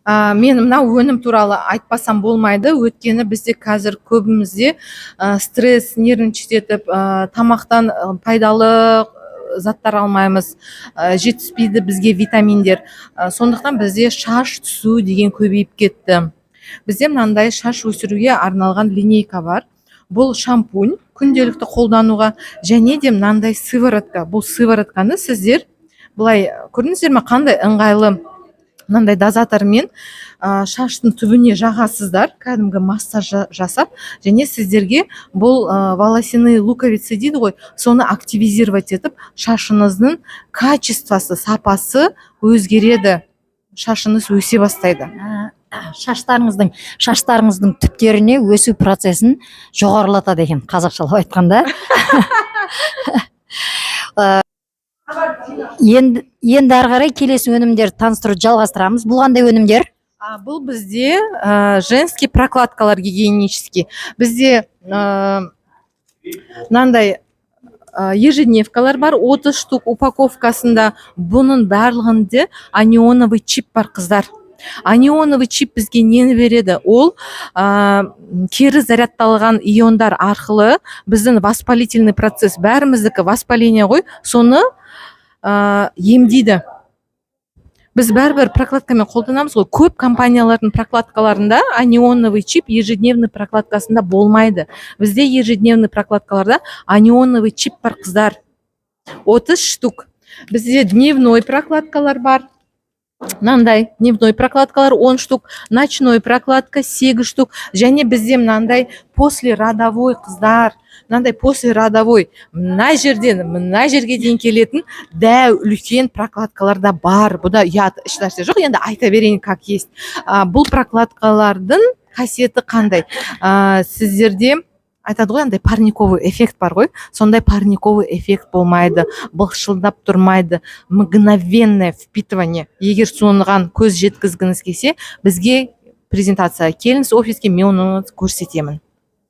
Мен мына өнім туралы айтпасам болмайды, өйткені бізде қазір көбімізде стресс, нервничать тамақтан пайдалы заттар алмаймыз, жетіспейді бізге витаминдер. Сондықтан бізде шаш түсу деген көбейіп кетті. Бізде мынандай шаш өсіруге арналған линейка бар. Бұл шампунь күнделікті қолдануға, және де мынандай сыворотка. Бұл сыворотканы сіздер былай көрдіңіздер ме, қандай ыңғайлы, мынандай дозатормен шаштың түбіне жағасыздар, кәдімгі массаж жасап, және сіздерге бұл волосяные луковицы дейді ғой, соны активизировать етіп, шашыңыздың качествосы, сапасы өзгереді, шашыңыз өсе бастайды. Шаштарыңыздың түптеріне өсу процесін жоғарылатады екен, қазақшалап айтқанда. Енді ары қарай келесі өнімдерді таныстыруды жалғастырамыз. Бұл қандай өнімдер? Бұл бізде женский прокладкалар гигиенический. Бізде мынандай ежедневкалар бар, 30 штук упаковкасында. Бұның барлығында анионовый чип бар, қыздар. Анионовый чип бізге нені береді? Ол кері зарядталған иондар арқылы біздің воспалительный процесс, бәріміздікі воспаление ғой, соны емдейді. Біз бәрібір прокладкамен қолданамыз ғой. Көп компаниялардың прокладкаларында анионовый чип ежедневный прокладкасында болмайды. Бізде ежедневный прокладкаларда анионовый чип бар, қыздар. 30 штук. Бізде дневной прокладкалар бар. Мынандай дневной прокладкалар 10 штук, ночной прокладка 8 штук, және бізде мынандай послеродовой, қыздар. Мынандай послеродовой, мына жерден мына жерге дейін келетін дәу үлкен прокладкаларда бар. Бұда ұят ешнәрсе жоқ, енді айта берейін как есть. Бұл прокладкалардың қасиеті қандай? Сіздерде айтады ғой, андай парниковый эффект бар ғой, сондай парниковый эффект болмайды, былшылдап тұрмайды, мгновенное впитывание. Егер соныған көз жеткізгіңіз келсе, бізге презентация келіңіз офиске, мен оны көрсетемін.